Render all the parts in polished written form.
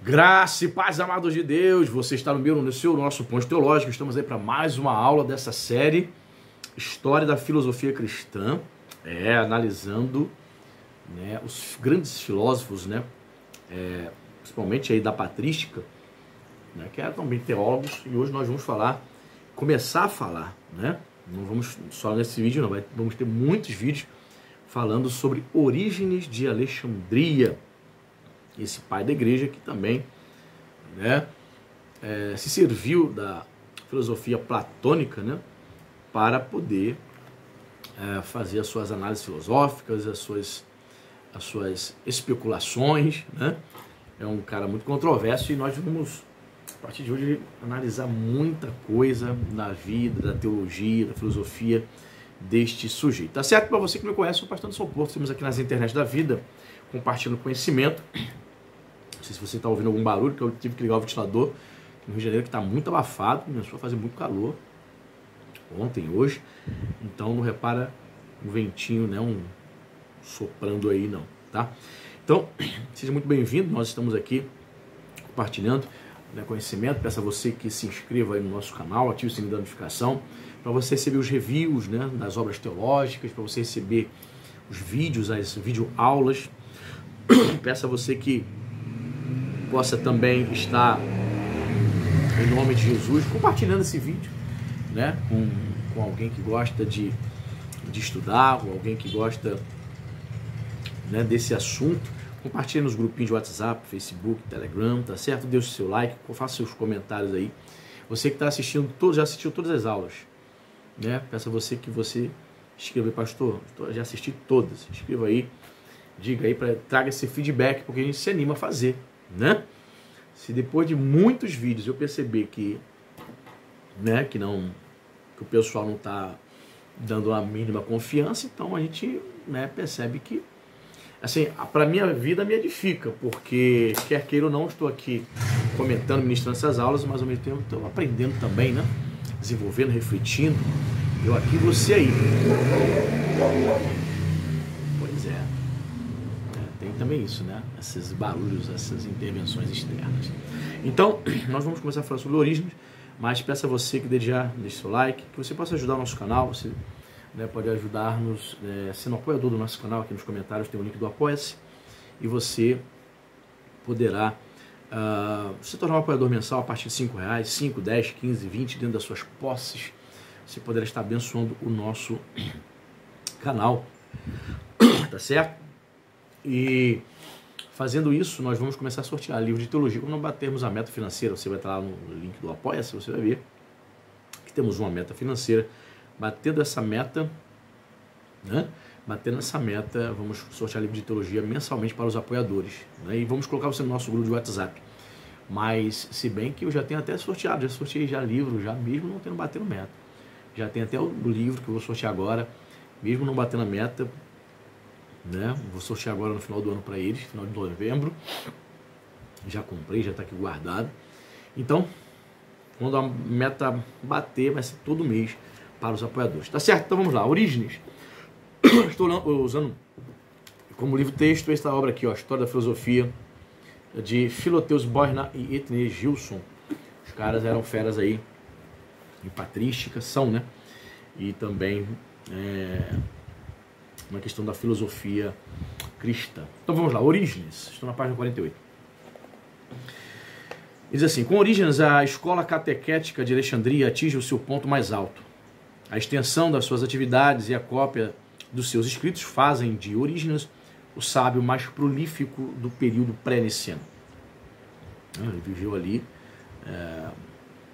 Graça e paz, amados de Deus, você está no nosso ponto teológico. Estamos aí para mais uma aula dessa série História da Filosofia Cristã, analisando os grandes filósofos, principalmente aí da patrística, que eram também teólogos, e hoje nós vamos começar a falar, não vamos só nesse vídeo não, vamos ter muitos vídeos falando sobre Orígenes de Alexandria, esse pai da igreja que também se serviu da filosofia platônica para poder fazer as suas análises filosóficas, as suas especulações. É um cara muito controverso e nós vamos, a partir de hoje, analisar muita coisa na vida, da teologia, da filosofia deste sujeito. Tá certo? Para você que não me conhece, eu sou o pastor Anderson Porto, estamos aqui nas internet da vida, compartilhando conhecimento. Não sei se você está ouvindo algum barulho, que eu tive que ligar o ventilador no Rio de Janeiro, que está muito abafado, começou a fazer muito calor ontem, hoje, então não repara um ventinho, um soprando aí não, tá? Então, seja muito bem-vindo, nós estamos aqui compartilhando conhecimento. Peço a você que se inscreva aí no nosso canal, ative o sininho da notificação, para você receber os reviews das obras teológicas, para você receber os vídeos, as videoaulas. Peço a você que possa também estar, em nome de Jesus, compartilhando esse vídeo com alguém que gosta de estudar, ou alguém que gosta desse assunto. Compartilhe nos grupinhos de WhatsApp, Facebook, Telegram, tá certo? Deixe o seu like, faça seus comentários aí. Você que está assistindo, já assistiu todas as aulas, Peço a você que você escreva aí, pastor, já assisti todas, escreva aí, diga aí, traga esse feedback, porque a gente se anima a fazer, Se depois de muitos vídeos eu perceber que o pessoal não está dando a mínima confiança, então a gente percebe que, assim, para a minha vida me edifica, porque quer queira ou não, estou aqui comentando, ministrando essas aulas, mas ao mesmo tempo estou aprendendo também, desenvolvendo, refletindo, eu aqui, você aí. Pois é, tem também isso, esses barulhos, essas intervenções externas. Então, nós vamos começar a falar sobre Orígenes, mas peço a você que desde já deixe seu like, que você possa ajudar o nosso canal. Você pode ajudar-nos sendo apoiador do nosso canal. Aqui nos comentários tem o link do Apoia-se, e você poderá se tornar um apoiador mensal a partir de R$5, 5, 10, 15, 20, dentro das suas posses. Você poderá estar abençoando o nosso canal, tá certo? E fazendo isso, nós vamos começar a sortear livro de teologia. Quando batermos a meta financeira, você vai estar lá no link do Apoia-se, você vai ver que temos uma meta financeira. Batendo essa meta, vamos sortear livro de teologia mensalmente para os apoiadores, e vamos colocar você no nosso grupo de WhatsApp. Mas, se bem que eu já tenho até sorteado, já sorteei livro, mesmo não tendo batendo meta. Já tem até o livro que eu vou sortear agora, mesmo não batendo a meta, Vou sortear agora no final do ano para eles, final de novembro. Já comprei, já está aqui guardado. Então, quando a meta bater, vai ser todo mês para os apoiadores. Tá certo? Então vamos lá. Orígenes. Estou usando como livro texto esta obra aqui, História da Filosofia, de Philotheus Boerner e Etienne Gilson. Os caras eram feras aí em patrística, e também uma questão da filosofia cristã. Então vamos lá, Orígenes, estou na página 48. Diz assim: com Orígenes, a escola catequética de Alexandria atinge o seu ponto mais alto. A extensão das suas atividades e a cópia dos seus escritos fazem de Orígenes o sábio mais prolífico do período pré-niceno. Ele viveu ali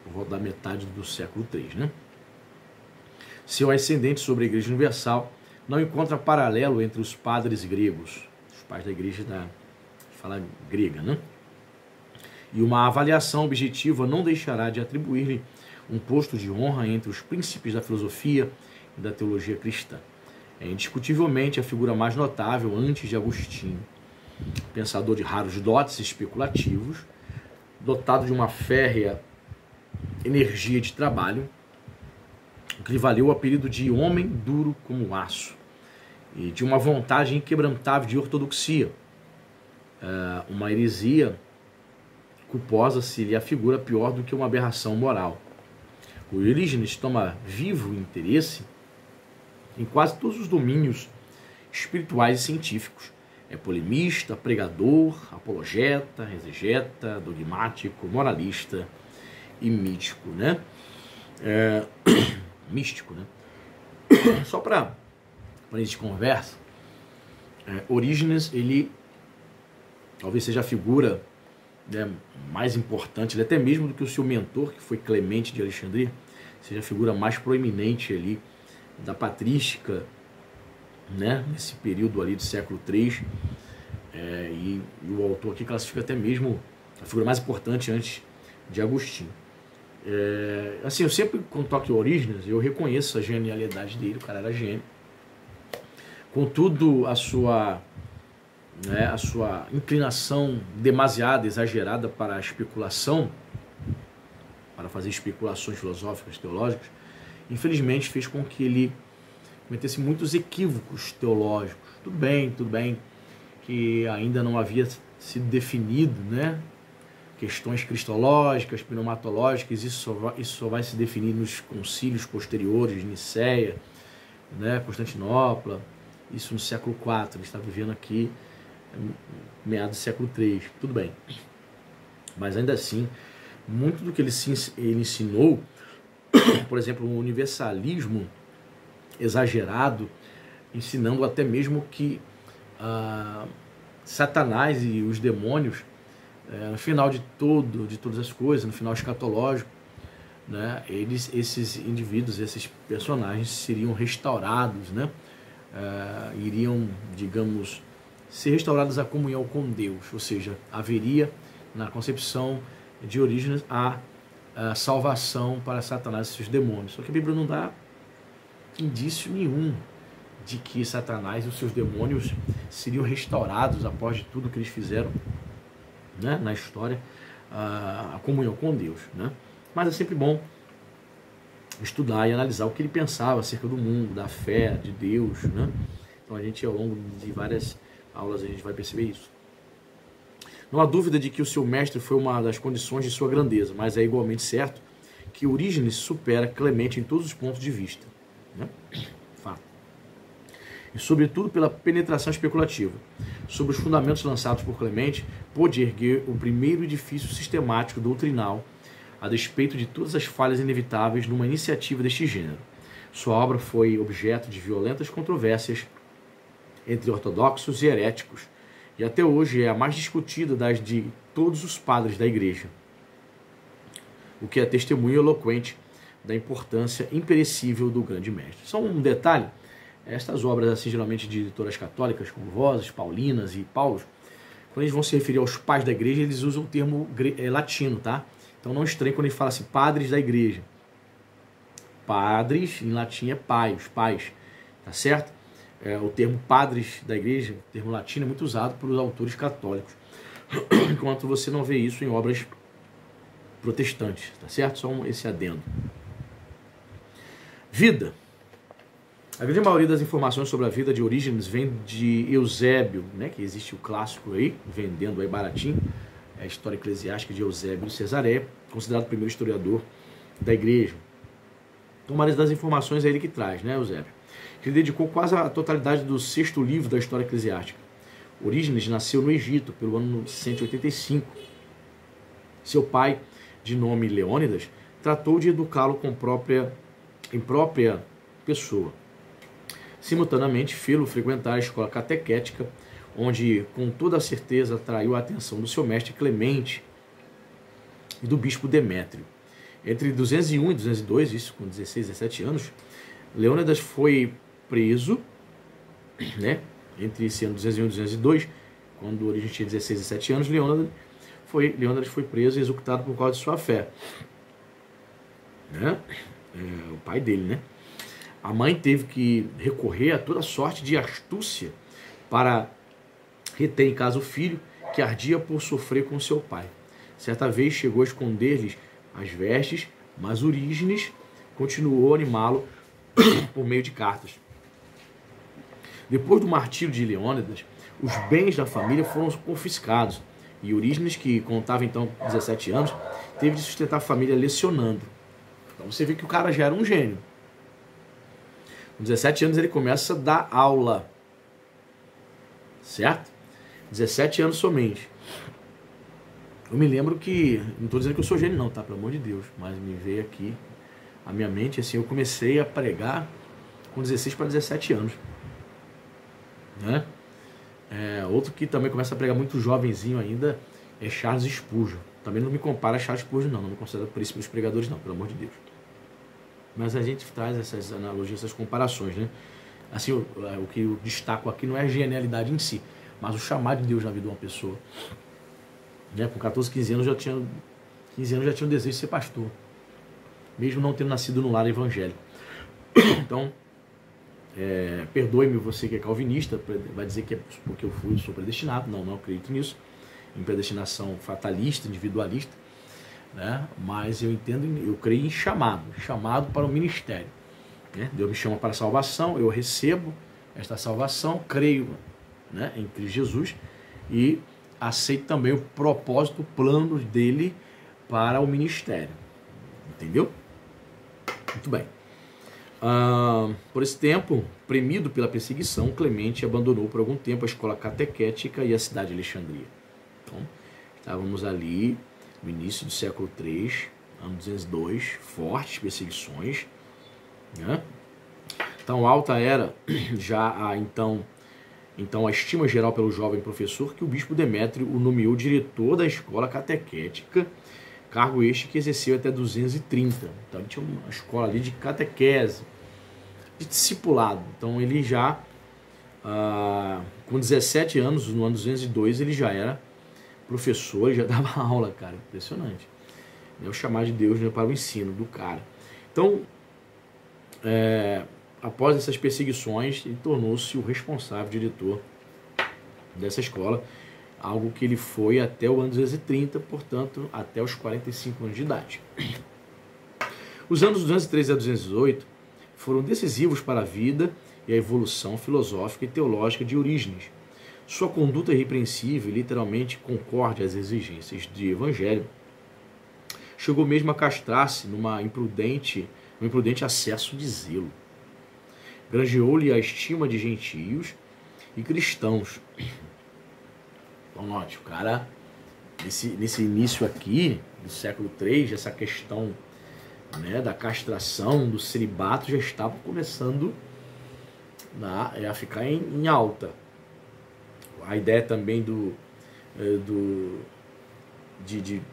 por volta da metade do século III. Seu ascendente sobre a Igreja Universal não encontra paralelo entre os padres gregos, os pais da igreja da fala grega, E uma avaliação objetiva não deixará de atribuir-lhe um posto de honra entre os príncipes da filosofia e da teologia cristã. É indiscutivelmente a figura mais notável antes de Agostinho, pensador de raros dotes especulativos, dotado de uma férrea energia de trabalho, o que lhe valeu o apelido de homem duro como aço, e de uma vontade inquebrantável de ortodoxia, uma heresia culposa se lhe afigura pior do que uma aberração moral. O Orígenes toma vivo interesse em quase todos os domínios espirituais e científicos. É polemista, pregador, apologeta, exegeta, dogmático, moralista e místico, né? Místico, né? Só para início de conversa, Orígenes, ele talvez seja a figura, né, mais importante, até mesmo do que o seu mentor, que foi Clemente de Alexandria, seja a figura mais proeminente ali da patrística, né, nesse período ali do século III, e o autor aqui classifica até mesmo a figura mais importante antes de Agostinho. Assim, eu sempre, quando toco Orígenes, eu reconheço a genialidade dele, o cara era gênio. Contudo, a sua inclinação demasiada, exagerada para a especulação, para fazer especulações filosóficas, teológicas, infelizmente fez com que ele cometesse muitos equívocos teológicos. Tudo bem, que ainda não havia sido definido, né? Questões cristológicas, pneumatológicas, isso só vai se definir nos concílios posteriores de Nicéia, né? Constantinopla, isso no século IV, ele está vivendo aqui meados do século III, tudo bem. Mas ainda assim, muito do que ele ensinou, por exemplo, o universalismo exagerado, ensinando até mesmo que Satanás e os demônios, no final de todas as coisas, no final escatológico, né, esses indivíduos, esses personagens seriam restaurados, né, iriam, digamos, ser restaurados à comunhão com Deus, ou seja, haveria na concepção de Orígenes a salvação para Satanás e seus demônios. Só que a Bíblia não dá indício nenhum de que Satanás e os seus demônios seriam restaurados após de tudo que eles fizeram, né, na história, a comunhão com Deus, né? Mas é sempre bom estudar e analisar o que ele pensava acerca do mundo, da fé, de Deus, né? Então a gente, ao longo de várias aulas, a gente vai perceber isso. Não há dúvida de que o seu mestre foi uma das condições de sua grandeza, mas é igualmente certo que Orígenes supera Clemente em todos os pontos de vista, né? Fato. E sobretudo pela penetração especulativa. Sobre os fundamentos lançados por Clemente, pôde erguer o primeiro edifício sistemático doutrinal, a despeito de todas as falhas inevitáveis numa iniciativa deste gênero. Sua obra foi objeto de violentas controvérsias entre ortodoxos e heréticos, e até hoje é a mais discutida das de todos os padres da Igreja, o que é testemunho eloquente da importância imperecível do grande mestre. Só um detalhe, estas obras, assim, geralmente de editoras católicas, como Vozes, Paulinas e Paulos, quando eles vão se referir aos pais da Igreja, eles usam o termo latino, tá? Então não estranhe quando ele fala assim, padres da Igreja. Padres, em latim, é pai, os pais, tá certo? O termo padres da Igreja, o termo latino, é muito usado pelos autores católicos, enquanto você não vê isso em obras protestantes, tá certo? Só esse adendo. Vida. A grande maioria das informações sobre a vida de Orígenes vem de Eusébio, né, que existe o clássico aí, vendendo aí baratinho, a história eclesiástica de Eusébio de Cesareia, considerado o primeiro historiador da Igreja. Então, uma das informações é ele que traz, né, Eusébio? Que ele dedicou quase a totalidade do 6º livro da história eclesiástica. Orígenes nasceu no Egito, pelo ano 185. Seu pai, de nome Leônidas, tratou de educá-lo em própria pessoa. Simultaneamente, fê-lo frequentar a escola catequética, onde, com toda a certeza, atraiu a atenção do seu mestre Clemente e do bispo Demétrio. Entre 201 e 202, isso com 16, 17 anos, Leônidas foi preso, né? Entre esse ano 201 e 202, quando Orígenes tinha 16, 17 anos, Leônidas foi preso e executado por causa de sua fé. Né? O pai dele, né? A mãe teve que recorrer a toda sorte de astúcia para reter em casa o filho, que ardia por sofrer com seu pai. Certa vez chegou a esconder-lhes as vestes, mas Orígenes continuou a animá-lo por meio de cartas. Depois do martírio de Leônidas, os bens da família foram confiscados E Orígenes, que contava então 17 anos, teve de sustentar a família lecionando. Então você vê que o cara já era um gênio. Com 17 anos ele começa a dar aula. Certo? 17 anos somente. Eu me lembro que, não estou dizendo que eu sou gênio não, tá? Pelo amor de Deus. Mas me veio aqui a minha mente, assim, eu comecei a pregar com 16 para 17 anos. Né? Outro que também começa a pregar muito jovenzinho ainda é Charles Spurgeon. Também não me compara a Charles Spurgeon não me considero príncipe dos pregadores não, pelo amor de Deus. Mas a gente traz essas analogias, essas comparações, né? Assim, o que eu destaco aqui não é a genialidade em si, mas o chamado de Deus na vida de uma pessoa. Né? Com 14, 15 anos já tinha o desejo de ser pastor, mesmo não tendo nascido no lar evangélico. Então, perdoe-me você que é calvinista, vai dizer que é porque eu sou predestinado. Não acredito nisso, em predestinação fatalista, individualista, né? Mas eu creio em chamado para o ministério. Né? Deus me chama para a salvação, eu recebo esta salvação, creio, né, em Cristo Jesus e aceito também o propósito, o plano dele para o ministério. Entendeu? Muito bem. Por esse tempo, premido pela perseguição, Clemente abandonou por algum tempo a escola catequética e a cidade de Alexandria. Então, estávamos ali no início do século III, ano 202, fortes perseguições, né? Tão alta era já a estima geral pelo jovem professor que o bispo Demétrio o nomeou diretor da escola catequética, cargo este que exerceu até 230. Então ele tinha uma escola ali de catequese, de discipulado. Então ele já, com 17 anos, no ano 202, ele já era professor, ele já dava aula, cara, impressionante. É o chamado de Deus, né, para o ensino do cara. Então, após essas perseguições, ele tornou-se o responsável, diretor dessa escola, algo que ele foi até o ano 230, portanto, até os 45 anos de idade. Os anos 213 a 218 foram decisivos para a vida e a evolução filosófica e teológica de Orígenes. Sua conduta irrepreensível e literalmente concorde às exigências do evangelho chegou mesmo a castrar-se num imprudente acesso de zelo. Granjeou-lhe a estima de gentios e cristãos. Então, note, o cara, nesse início aqui, do século III, essa questão, né, da castração, do celibato, já estava começando a ficar em alta. A ideia também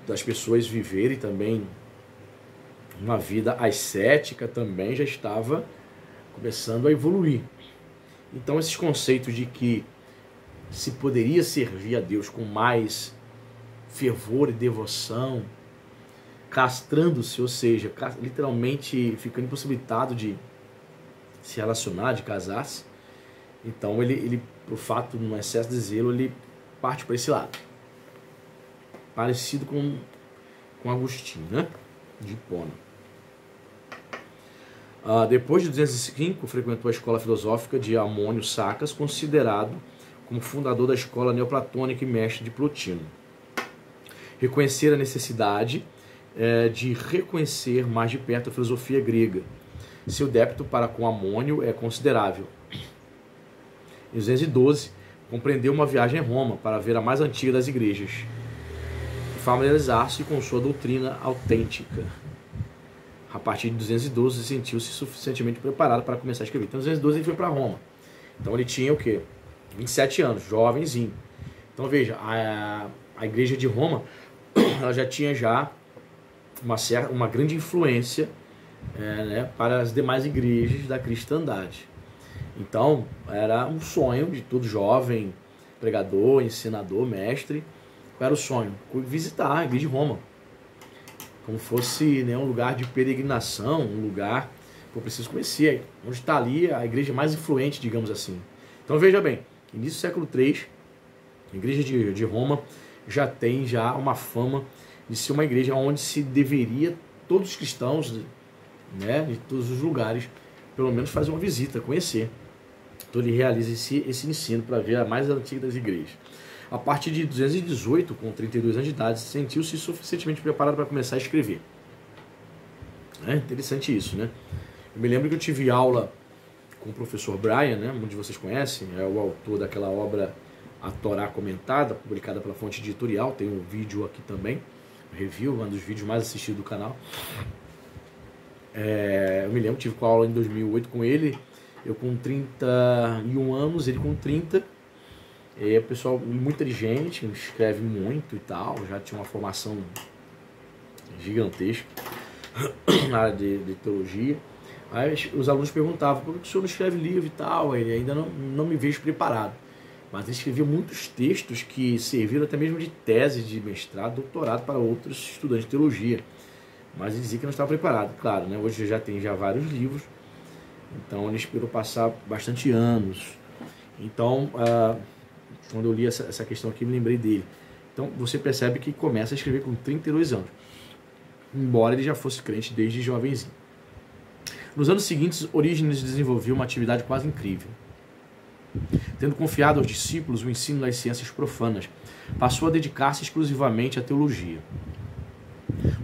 das pessoas viverem também uma vida ascética também já estava começando a evoluir. Então esses conceitos de que se poderia servir a Deus com mais fervor e devoção, castrando-se, ou seja, literalmente ficando impossibilitado de se relacionar, de casar-se. Então ele, por fato de um excesso de zelo, ele parte para esse lado. Parecido com Agostinho, né? De Hipona. Depois de 205, frequentou a escola filosófica de Amônio Sacas, considerado como fundador da escola neoplatônica e mestre de Plotino. Reconhecer a necessidade de reconhecer mais de perto a filosofia grega. Seu débito para com Amônio é considerável. Em 212, compreendeu uma viagem a Roma para ver a mais antiga das igrejas e familiarizar-se com sua doutrina autêntica. A partir de 212, sentiu-se suficientemente preparado para começar a escrever. Então, em 212, ele foi para Roma. Então, ele tinha o quê? 27 anos, jovenzinho. Então, veja, a igreja de Roma ela já tinha uma grande influência né, para as demais igrejas da cristandade. Então, era um sonho de todo jovem, pregador, ensinador, mestre. Qual era o sonho? Visitar a igreja de Roma. Como fosse, né, um lugar de peregrinação, um lugar que eu preciso conhecer, onde está ali a igreja mais influente, digamos assim. Então veja bem, início do século III, a igreja de Roma já tem uma fama de ser uma igreja onde se deveria, todos os cristãos, né, de todos os lugares, pelo menos fazer uma visita, conhecer. Então ele realiza esse ensino para ver a mais antiga das igrejas. A partir de 218, com 32 anos de idade, sentiu-se suficientemente preparado para começar a escrever. É interessante isso, né? Eu me lembro que eu tive aula com o professor Brian, né? Muitos de vocês conhecem, é o autor daquela obra A Torá Comentada, publicada pela Fonte Editorial. Tem um vídeo aqui também, review, um dos vídeos mais assistidos do canal. Eu me lembro, tive aula em 2008 com ele, eu com 31 anos, ele com 30. É pessoal muito inteligente, escreve muito e tal, já tinha uma formação gigantesca na área de teologia. Aí os alunos perguntavam, por que o senhor não escreve livro e tal? Ele ainda não me vejo preparado. Mas ele escrevia muitos textos que serviram até mesmo de tese de mestrado, doutorado para outros estudantes de teologia. Mas ele dizia que não estava preparado, claro, né? Hoje já tem vários livros, então ele esperou passar bastante anos. Então, quando eu li essa questão aqui, me lembrei dele. Então, você percebe que começa a escrever com 32 anos, embora ele já fosse crente desde jovenzinho. Nos anos seguintes, Orígenes desenvolveu uma atividade quase incrível. Tendo confiado aos discípulos o ensino das ciências profanas, passou a dedicar-se exclusivamente à teologia.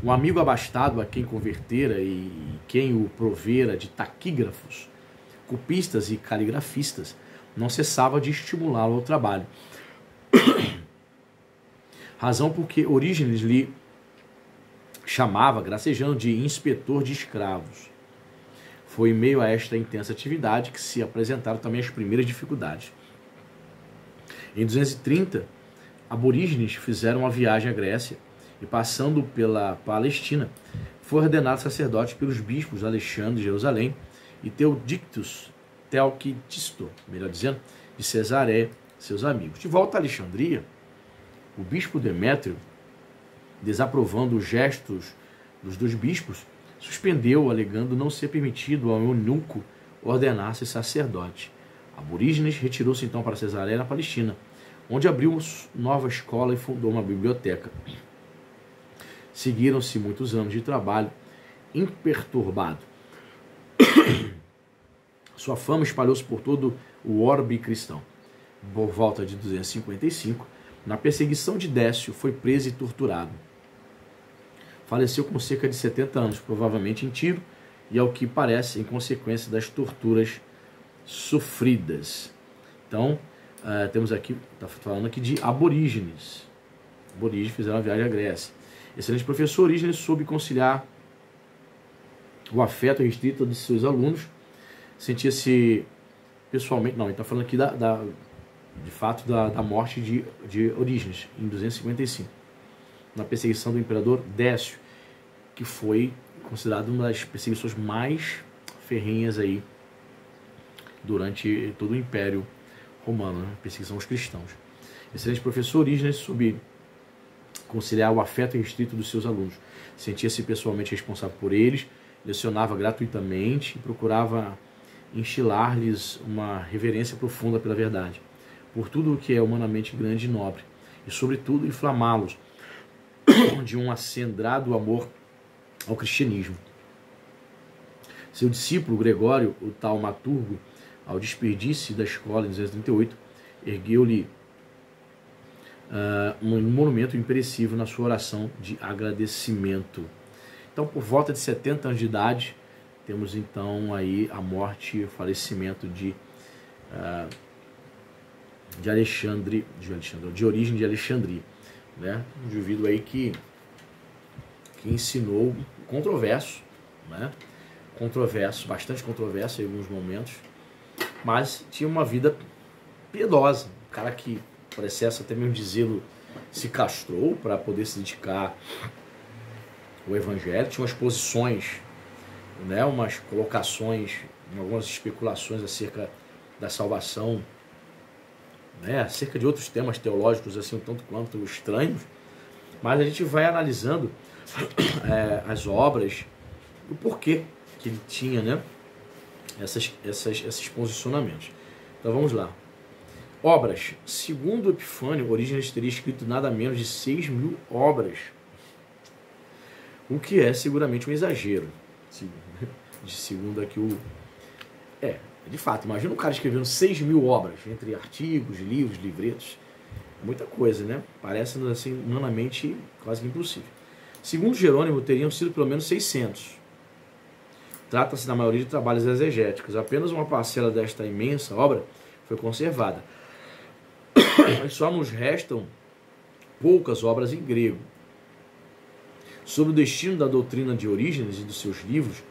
Um amigo abastado a quem convertera e quem o provera de taquígrafos, copistas e caligrafistas, não cessava de estimulá-lo ao trabalho. Razão porque Orígenes lhe chamava, gracejando, de inspetor de escravos. Foi em meio a esta intensa atividade que se apresentaram também as primeiras dificuldades. Em 230, aborígenes fizeram uma viagem à Grécia e, passando pela Palestina, foi ordenado sacerdote pelos bispos Alexandre de Jerusalém e Teodictus Teoquitisto, melhor dizendo, de Cesareia, seus amigos. De volta a Alexandria, o bispo Demétrio, desaprovando os gestos dos dois bispos, suspendeu, alegando não ser permitido ao eunuco ordenar-se sacerdote. Aborígenes retirou-se então para Cesareia, na Palestina, onde abriu nova escola e fundou uma biblioteca. Seguiram-se muitos anos de trabalho imperturbado. Sua fama espalhou-se por todo o orbe cristão. Por volta de 255, na perseguição de Décio, foi preso e torturado. Faleceu com cerca de 70 anos, provavelmente em Tiro, e ao que parece, em consequência das torturas sofridas. Então, temos aqui, está falando aqui de aborígenes. Aborígenes fizeram uma viagem à Grécia. Excelente professor, Orígenes soube conciliar o afeto restrito de seus alunos. Sentia-se pessoalmente... Não, ele está falando aqui de fato da morte de Orígenes, em 255. Na perseguição do imperador Décio, que foi considerado uma das perseguições mais ferrenhas aí durante todo o Império Romano, né? Perseguição aos cristãos. Excelente professor, Orígenes soube conciliar o afeto restrito dos seus alunos. Sentia-se pessoalmente responsável por eles, lecionava gratuitamente e procurava instilar-lhes uma reverência profunda pela verdade, por tudo o que é humanamente grande e nobre, e sobretudo inflamá-los de um acendrado amor ao cristianismo. Seu discípulo Gregório, o taumaturgo, ao despedir-se da escola em 238, ergueu-lhe um monumento imperecível na sua oração de agradecimento. Então, por volta de 70 anos de idade, temos então aí a morte e o falecimento de Orígenes de Alexandria, né? Um indivíduo aí que ensinou, controverso, né? Bastante controverso em alguns momentos, mas tinha uma vida piedosa. Um cara que, por excesso até mesmo de zelo, se castrou para poder se dedicar ao evangelho. Tinha umas posições, né? Umas colocações, algumas especulações acerca da salvação, né? Acerca de outros temas teológicos assim um tanto quanto estranhos, mas a gente vai analisando as obras, o porquê que ele tinha, né? Esses posicionamentos. Então vamos lá. Obras. Segundo Epifânio, Orígenes teria escrito nada menos de 6.000 obras, o que é seguramente um exagero, segundo aqui de fato, imagina um cara escrevendo 6.000 obras, entre artigos, livros, livretos. Muita coisa, né? Parece assim, humanamente quase que impossível. Segundo Jerônimo, teriam sido pelo menos 600. Trata-se da maioria de trabalhos exegéticos. Apenas uma parcela desta imensa obra foi conservada. Mas só nos restam poucas obras em grego. Sobre o destino da doutrina de Orígenes e dos seus livros,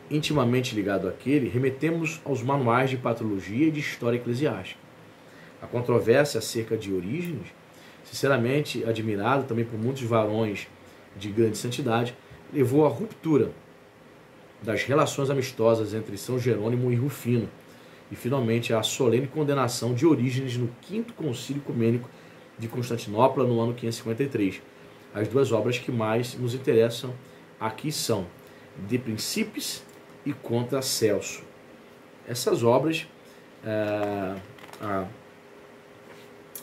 intimamente ligado àquele, remetemos aos manuais de patologia e de história eclesiástica. A controvérsia acerca de Orígenes, sinceramente admirado também por muitos varões de grande santidade, levou à ruptura das relações amistosas entre São Jerônimo e Rufino, e finalmente à solene condenação de Orígenes no Quinto Concílio Ecumênico de Constantinopla no ano 553. As duas obras que mais nos interessam aqui são De Principis e Contra Celso. Essas obras,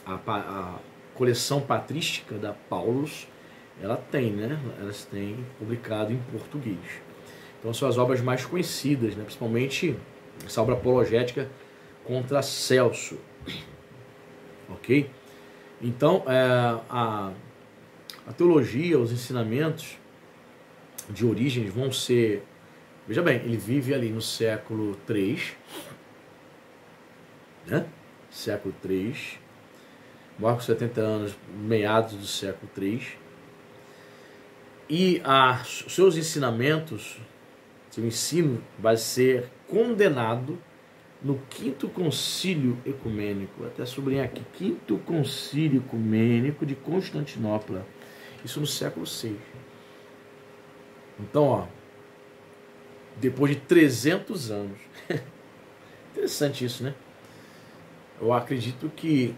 a coleção patrística da Paulus, ela tem, né? Elas têm publicado em português. Então são as obras mais conhecidas, né? Principalmente essa obra apologética Contra Celso. Ok? Então, a teologia, os ensinamentos de Orígenes vão ser... Veja bem, ele vive ali no século III, né? Século III, morre com 70 anos, meados do século III, e seus ensinamentos, seu ensino vai ser condenado no Quinto Concílio Ecumênico, até sublinhar aqui, Quinto Concílio Ecumênico de Constantinopla, isso no século VI. Então, ó, depois de 300 anos, interessante isso, né? Eu acredito que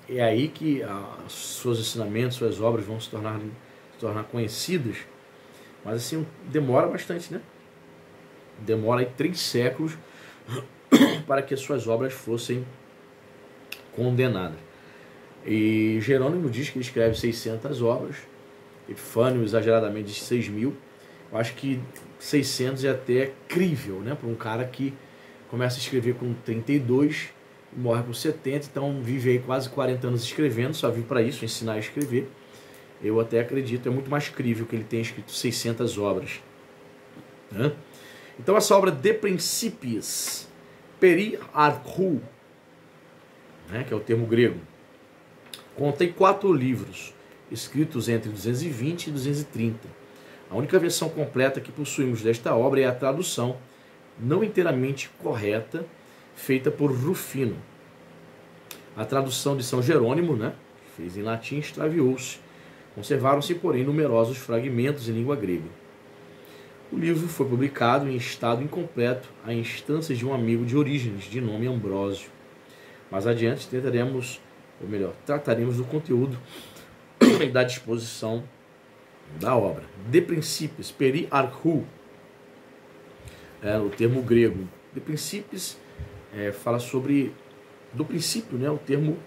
é aí que seus ensinamentos, suas obras vão se tornar conhecidas, mas assim, demora bastante, né? Demora aí 3 séculos para que as suas obras fossem condenadas. E Jerônimo diz que ele escreve 600 obras, Epifânio exageradamente diz 6.000. Eu acho que 600 é até crível, né? Para um cara que começa a escrever com 32 e morre com 70, então vive aí quase 40 anos escrevendo, só vive para isso, ensinar a escrever. Eu até acredito, é muito mais crível que ele tenha escrito 600 obras, né? Então essa obra De Principiis, peri archou, né, que é o termo grego, contém 4 livros, escritos entre 220 e 230. A única versão completa que possuímos desta obra é a tradução, não inteiramente correta, feita por Rufino. A tradução de São Jerônimo, né, que fez em latim, extraviou-se. Conservaram-se, porém, numerosos fragmentos em língua grega. O livro foi publicado em estado incompleto a instâncias de um amigo de Orígenes, de nome Ambrósio. Mais adiante trataremos do conteúdo e da disposição da obra. De Principiis, peri archou, o termo grego. De Principiis fala sobre do princípio, né, o termo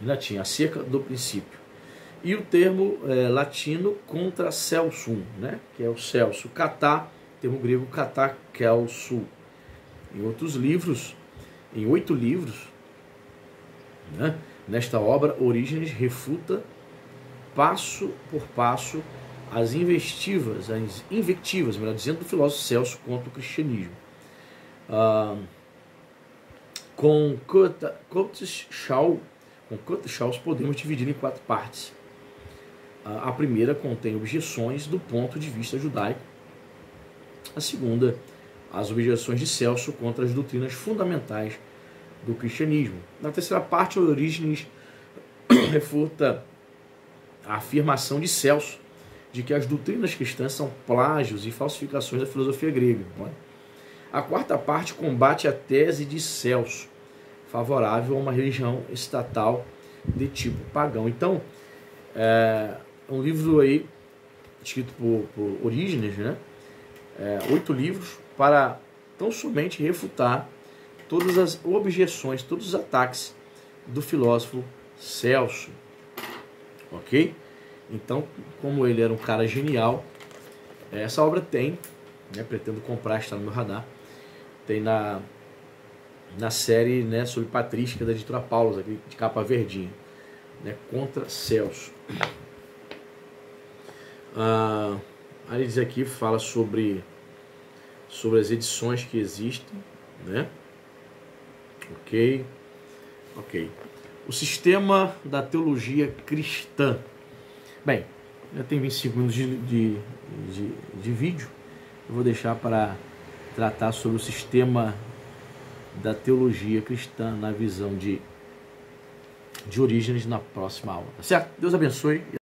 em latim, acerca do princípio. E o termo latino Contra Celsum, né, que é o Celso, katá, termo grego katá kelsu. Em outros livros, em 8 livros, né, nesta obra, Orígenes refuta passo por passo as invectivas, melhor dizendo, do filósofo Celso contra o cristianismo. Com Kurzschau podemos dividir em 4 partes. A primeira contém objeções do ponto de vista judaico. A segunda, as objeções de Celso contra as doutrinas fundamentais do cristianismo. Na terceira parte, Orígenes refuta a afirmação de Celso de que as doutrinas cristãs são plágios e falsificações da filosofia grega. A quarta parte combate a tese de Celso, favorável a uma religião estatal de tipo pagão. Então, um livro aí escrito por Orígenes, né? 8 livros para tão somente refutar todas as objeções, todos os ataques do filósofo Celso, ok? Então, como ele era um cara genial, essa obra tem, né, pretendo comprar, está no meu radar, tem na série, né, sobre Patrística da editora Paulus, aqui de capa verdinha, né, Contra Celso. Aí diz aqui, fala sobre as edições que existem, né? Ok. O sistema da teologia cristã. Bem, já tem 20 segundos de vídeo. Eu vou deixar para tratar sobre o sistema da teologia cristã na visão de Orígenes na próxima aula, tá certo? Deus abençoe.